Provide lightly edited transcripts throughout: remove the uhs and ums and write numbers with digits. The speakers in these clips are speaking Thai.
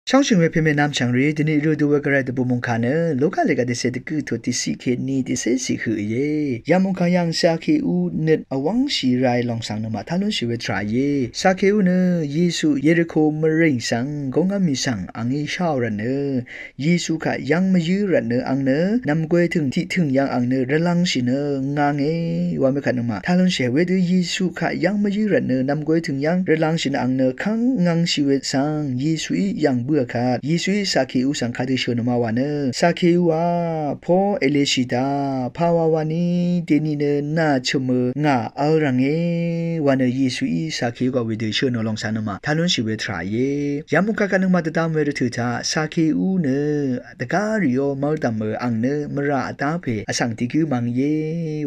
ช่างชิงเวเพเมน้ำช่างรีดินี่รู้ดูว่ากระไรตบุมงคาเนโลกาเลกาเดเซตกุทติสิเคนีดิเซสิคือเยยามงคายังซาเคอูเน็ตอวังชีไรลองสังนมาทานุชิเวทรายเยซาเคอูเนเยซูเยริโคมริงสังกงามิสังอังอีชาวรันเนเยซูค่ะยังมายืรันเนอังเนนำกวยถึงที่ถึงยังอังเนระลังชิเนงางเอว่าไม่ขันมาทานุชิเวดูเยซูค่ะยังมายืรันเนนำกวยถึงยังระลังชินอังเนคังงังชิเวสังเยซูยังเบื่อค่ะเยซูสาเคอุสังคาดิชนมาวานสาเคอุวาพอเอเลชิตาภาวาวานีเดนีเนนาชมงาอัลรังเอวานเยซูสาเคอุกวิเดชนลองสานมาทานุนชิเวทรายยามุกกันมาตตามเวรทุตาสาเคอุเนตะการิโอมัลตัมอังเนมราตาเพอสังติกุมังเย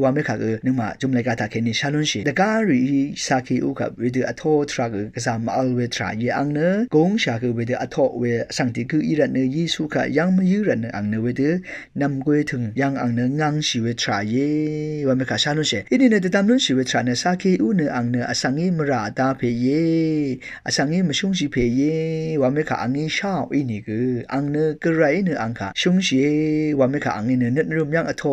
วาเมคากนึมาจุมเลกาตาเคนิชาลุนชิตะการิสาเคอุกับวิเดอโททรากกะซามอัลเวทรายอังเนกงชากวิเดอโทเวสังติกุอีรันเนเยซูค่ะยังไม่ยืรันเนอังเนเวเดนำกวยถึงยังอังเนงังชีเวทรายว่าไม่ขาชาลุนเชอินเนตตามลุนชีเวทราเนสาเคอุเนอังเนอสังเอมราตาเพเยอสังเอมชุงชีเพเยว่าไม่ขาอังเอชาวอินิกอังเนกระไรเนอังค่ะชุงชีว่าไม่ขาอังเนเนนรุมยังอโท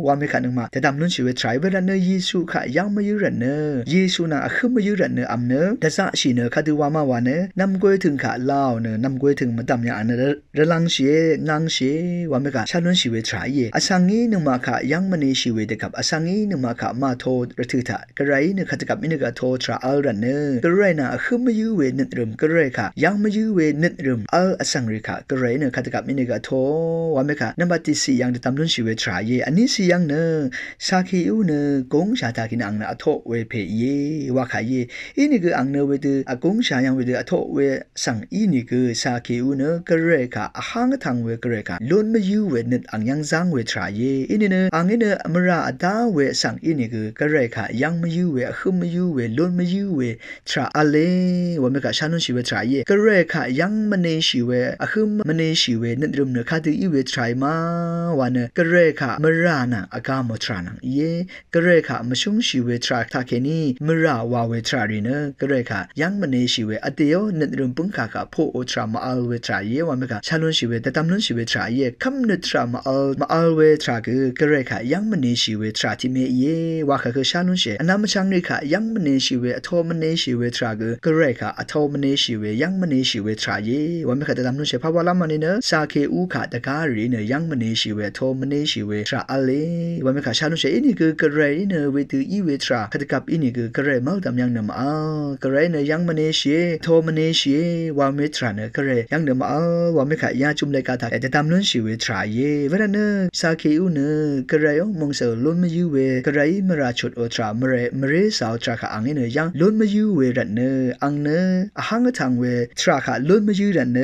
ว่าไม่ขานึงมาแต่ตามลุนชีเวทรายเวลาเนเยซูค่ะยังไม่ยืรันเนเยซูน่ะขึ้นไม่ยืรันเนอัมเนแต่ซาชีเนคาดูว่ามาวานเนนำกวยถึงค่ะลาวเนนำกวยถึงมาตามอย่างอันเนระลังเชงังเชว่าไม่กะชาลุนชีเวทรายอสังเงนึมาค่ะยังมันเนชีเวเดกับอสังเงนึมาค่ะมาโทระทึกะกระไรเนขัดกับมินกะโททราอัลรันเนกระไรน่ะขึ้นมายืเวนึดรึมกระไรค่ะยังมายืเวนึดรึมอัลอสังริค่ะกระไรเนขัดกับมินกะโทว่าไม่กะนับติสียังตามลุนชีเวทรายอันนี้สียังเนสาคีอูเนกงชาตากินอังนะอโทเวเพเยว่าขายอินี่คืออังเนเวเดอกงชายังเวเดอโทเวสังอินี่คือสาคีอูเนกระไรค่ะหางทางเวกระไรค่ะล้นมายูเวนึดอังยังจางเวทรายอินี่เนอังเนอมราอดาเวสังอินี่คือกระไรค่ะยังมายูเวขึ้นมายูเวล้นมายูเวทราอเลว่าไม่กะชานุชีเวทรายกระไรค่ะยังมันเนชีเวขึ้นมันเนชีเวนึดรุมเนคาดูอีเวทรายมาวันเนกระไรค่ะมรานังอากามทรานังกระไรค่ะมาชุงชีเวทราทาเคนีมราวาเวทรารีเนกระไรค่ะยังมันเนชีเวอเดียวนึดรุมปุงค่ะค่ะโพโอทรามาอัลเวทรายว่าไม่กะชานุชีเวแต่ตามนุชีเวทรายคำนึดทรามาอัลเวทราคือกระไรค่ะยังมันเนชีเวทราที่เมว่าค่ะคือชานุเชอันนั้นมาช่างเลยค่ะยังมันเนชีเวอโทมันเนชีเวทราคือกระไรค่ะอโทมันเนชีเวยังมันเนชีเวทราว่าไม่กะแต่ตามนุเชภาวะละมันเนสาเคอูค่ะตะการีเนยังมันเนชีเวโทมันเนชีเวทราอเลว่าไม่กะชานุเชอินี่คือกระไรเนเวตืออีเวทราขัดกับอินี่คือกระไรมาตามยังเนมกระไรเนยังมันเนชีโทมันเนชีว่าเมทราเนกระไรยังเนมว่าไม่กะยาจุมเลยกาตาแต่ตามนุชีเวทราเวลาเนสาเคอูเนกระไรมงเสล้นมายูเวกระไรมราชดโอทรามเรสาวทราค่ะอังเนยังล้นมายูเวรันเนอังเนหังทางเวทราค่ะล้นมายูรันเน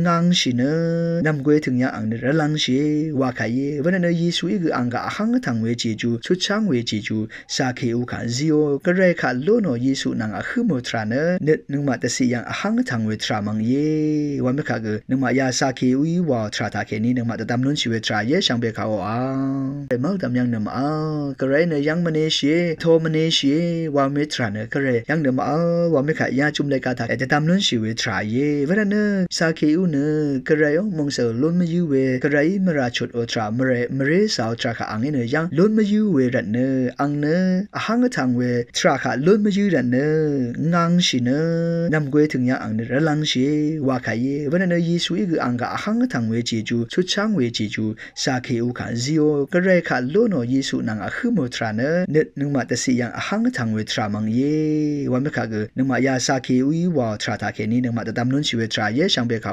งังชิเนนำกวยถึงยังอังเนระลังเชว่าขายเวลาเนเยซูอีกอังกะหังทางเวจีจูชุดช่างเวจีจูสาเคอูค่ะซิโอกระไรค่ะล้นเยซูนางอะคือโมทราเนนึงมาแต่สิยังหังทางเวทรามังว่าไม่ค่ะกนึงมายาสาเคอูอีว่าทราตาเคนี้นึงมาแต่ตามนุนชีเวทราช่างเบเขาแต่เมื่อตามยังนึงมากระไรเนยังมันเนเชโทมันเนเชว่าเมทราเนกระไรยังนึงมาว่าไม่ค่ะยาจุมเลยกาตาแต่ตามนุนชีเวทราเวลาเนสาเคอูเนกระไรมงเสล้นมายูเวกระไรมราชดโอทรามเรสาวทราค่ะอังเนยังล้นมายูเวรันเนอังเนหังทางเวทราค่ะล้นมายูรันเนงังชิเนนำกวยถึงยังอังเนระลังเชว่าขายเวลาเนเยซูอีกอังกะหังทางเวจีจูชุดช่างเวจีจูสาเคอูค่ะซิโอกระไรค่ะล้นเยซูนางอะคือโมทราเนนึงมาแต่สิยังหังทางเวทรามังว่าไม่ค่ะกนึงมายาสาเคอูอีว่าทราตาเคนี้นึงมาแต่ตามนุนชีเวทราช่างเบเขา